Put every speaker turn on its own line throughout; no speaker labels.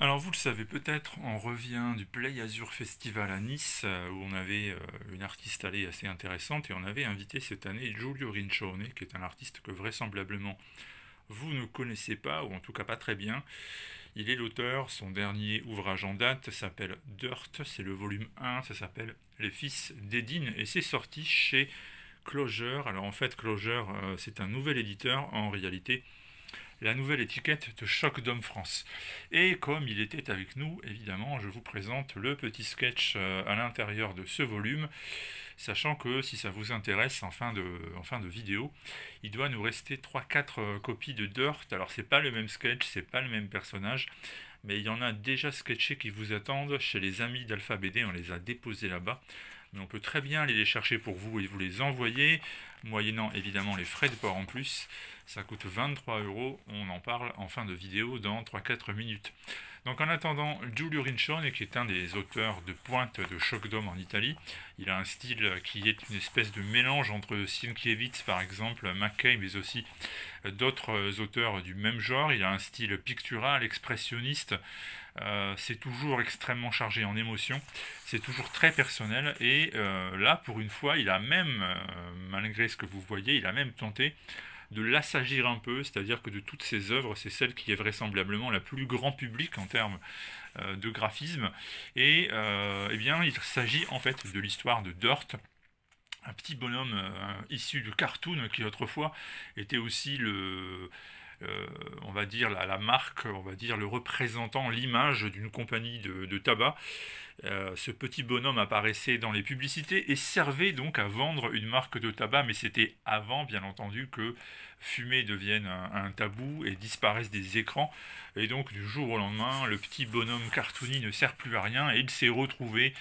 Alors vous le savez peut-être, on revient du Play Azure Festival à Nice, où on avait une artiste allée assez intéressante, et on avait invité cette année Giulio Rincione, qui est un artiste que vraisemblablement vous ne connaissez pas, ou en tout cas pas très bien. Il est l'auteur, son dernier ouvrage en date s'appelle Dirt, c'est le volume 1, ça s'appelle Les Fils d'Edine, et c'est sorti chez Closure. Alors en fait Closure, c'est un nouvel éditeur en réalité, la nouvelle étiquette de Choc d'Homme France. Et comme il était avec nous, évidemment, je vous présente le petit sketch à l'intérieur de ce volume, sachant que si ça vous intéresse en fin de vidéo, il doit nous rester 3-4 copies de Dirt. Alors c'est pas le même sketch, c'est pas le même personnage, mais il y en a déjà sketchés qui vous attendent chez les amis d'Alpha BD, on les a déposés là-bas. Mais on peut très bien aller les chercher pour vous et vous les envoyer, moyennant évidemment les frais de port en plus. Ça coûte 23 euros, on en parle en fin de vidéo dans 3-4 minutes. Donc en attendant, Giulio Rincione, qui est un des auteurs de pointe de Choc d'Homme en Italie, il a un style qui est une espèce de mélange entre Sienkiewicz par exemple, McKay, mais aussi d'autres auteurs du même genre. Il a un style pictural, expressionniste, c'est toujours extrêmement chargé en émotions, c'est toujours très personnel, et là pour une fois il a même, malgré ce que vous voyez, il a même tenté de l'assagir un peu, c'est-à-dire que de toutes ses œuvres, c'est celle qui est vraisemblablement la plus grand public en termes de graphisme, et eh bien il s'agit en fait de l'histoire de Dirt, un petit bonhomme issu de cartoon qui autrefois était aussi on va dire la marque, on va dire le représentant, l'image d'une compagnie de tabac. Ce petit bonhomme apparaissait dans les publicités et servait donc à vendre une marque de tabac, mais c'était avant, bien entendu, que fumer devienne un tabou et disparaisse des écrans. Et donc, du jour au lendemain, le petit bonhomme cartoony ne sert plus à rien et il s'est retrouvé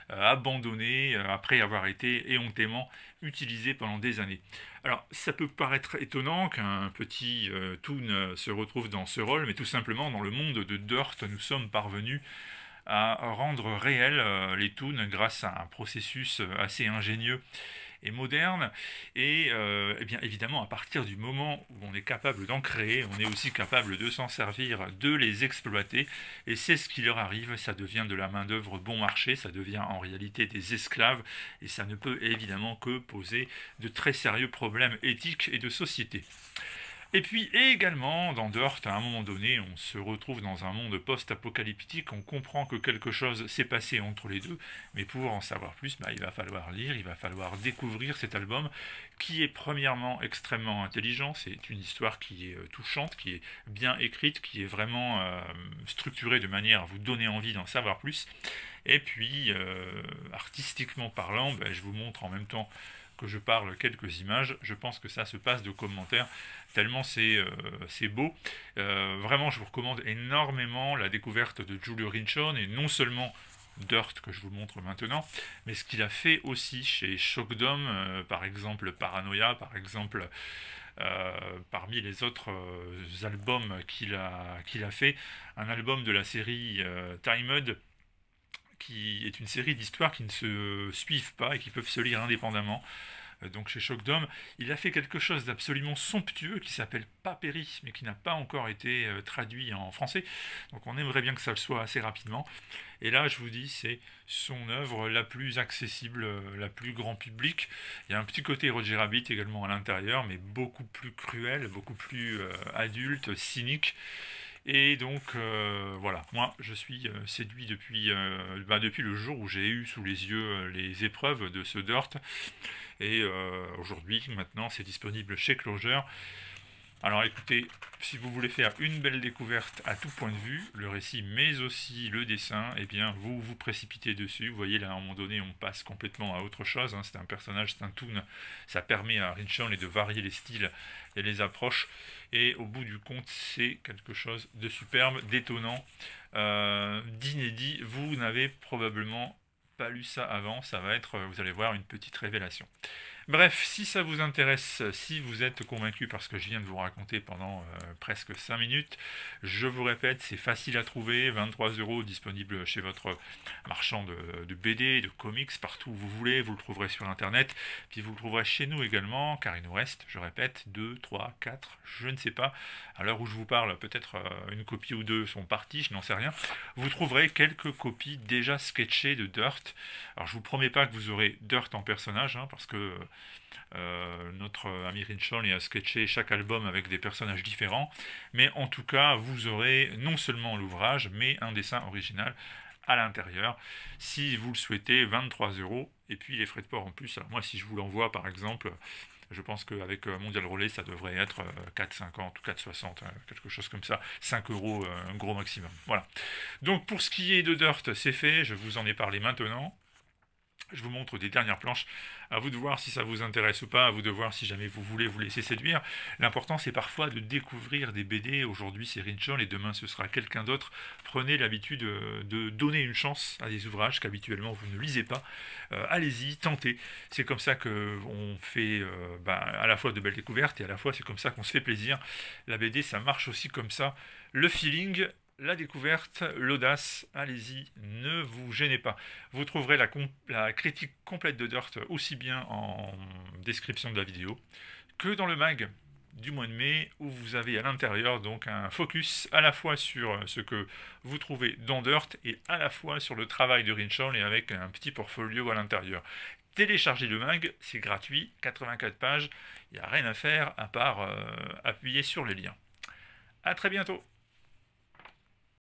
abandonné après avoir été éhontément utilisé pendant des années. Alors, ça peut paraître étonnant qu'un petit toon se retrouve dans ce rôle, mais tout simplement, dans le monde de Dirt, nous sommes parvenus à rendre réels les toons grâce à un processus assez ingénieux et moderne. Et eh bien évidemment, à partir du moment où on est capable d'en créer, on est aussi capable de s'en servir, de les exploiter. Et c'est ce qui leur arrive, ça devient de la main-d'œuvre bon marché, ça devient en réalité des esclaves, et ça ne peut évidemment que poser de très sérieux problèmes éthiques et de société. Et puis également, dans Dirt, à un moment donné, on se retrouve dans un monde post-apocalyptique, on comprend que quelque chose s'est passé entre les deux, mais pour en savoir plus, il va falloir lire, il va falloir découvrir cet album, qui est premièrement extrêmement intelligent, c'est une histoire qui est touchante, qui est bien écrite, qui est vraiment structurée de manière à vous donner envie d'en savoir plus, et puis, artistiquement parlant, je vous montre en même temps que je parle quelques images, je pense que ça se passe de commentaires, tellement c'est beau. Vraiment, je vous recommande énormément la découverte de Giulio Rincione, et non seulement Dirt que je vous montre maintenant, mais ce qu'il a fait aussi chez Shock Dome, par exemple Paranoia, par exemple parmi les autres albums qu'il a fait, un album de la série Timed, qui est une série d'histoires qui ne se suivent pas et qui peuvent se lire indépendamment. Donc chez Shock Dome, il a fait quelque chose d'absolument somptueux qui s'appelle Papéry, mais qui n'a pas encore été traduit en français. Donc on aimerait bien que ça le soit assez rapidement. Et là, je vous dis, c'est son œuvre la plus accessible, la plus grand public. Il y a un petit côté Roger Rabbit également à l'intérieur, mais beaucoup plus cruel, beaucoup plus adulte, cynique. Et donc voilà, moi je suis séduit depuis le jour où j'ai eu sous les yeux les épreuves de ce Dirt. Et aujourd'hui, maintenant, c'est disponible chez Closure. Alors écoutez, si vous voulez faire une belle découverte à tout point de vue, le récit mais aussi le dessin, eh bien vous vous précipitez dessus. Vous voyez là à un moment donné on passe complètement à autre chose, hein. C'est un personnage, c'est un toon, ça permet à Rincione de varier les styles et les approches. Et au bout du compte c'est quelque chose de superbe, d'étonnant, d'inédit. Vous n'avez probablement pas lu ça avant, ça va être, vous allez voir, une petite révélation. Bref, si ça vous intéresse, si vous êtes convaincu par ce que je viens de vous raconter pendant presque 5 minutes, je vous répète, c'est facile à trouver, 23 euros disponible chez votre marchand de BD, de comics, partout où vous voulez, vous le trouverez sur internet, puis vous le trouverez chez nous également, car il nous reste, je répète, 2, 3, 4, je ne sais pas, à l'heure où je vous parle, peut-être une copie ou deux sont parties, je n'en sais rien, vous trouverez quelques copies déjà sketchées de Dirt. Alors je vous promets pas que vous aurez Dirt en personnage, hein, parce que notre ami Rinchon a sketché chaque album avec des personnages différents, mais en tout cas vous aurez non seulement l'ouvrage, mais un dessin original à l'intérieur, si vous le souhaitez, 23 euros, et puis les frais de port en plus. Alors moi si je vous l'envoie par exemple, je pense qu'avec Mondial Relay, ça devrait être 4,50 ou 4,60, quelque chose comme ça. 5 euros, un gros maximum. Voilà. Donc pour ce qui est de Dirt, c'est fait. Je vous en ai parlé maintenant. Je vous montre des dernières planches. À vous de voir si ça vous intéresse ou pas. À vous de voir si jamais vous voulez vous laisser séduire. L'important, c'est parfois de découvrir des BD. Aujourd'hui, c'est Rinchon et demain, ce sera quelqu'un d'autre. Prenez l'habitude de donner une chance à des ouvrages qu'habituellement vous ne lisez pas. Allez-y, tentez. C'est comme ça qu'on fait à la fois de belles découvertes et à la fois c'est comme ça qu'on se fait plaisir. La BD, ça marche aussi comme ça. Le feeling, la découverte, l'audace, allez-y, ne vous gênez pas. Vous trouverez la critique complète de Dirt aussi bien en description de la vidéo que dans le mag du mois de mai où vous avez à l'intérieur donc un focus à la fois sur ce que vous trouvez dans Dirt et à la fois sur le travail de Rinchon et avec un petit portfolio à l'intérieur. Téléchargez le mag, c'est gratuit, 84 pages, il n'y a rien à faire à part appuyer sur les liens. A très bientôt.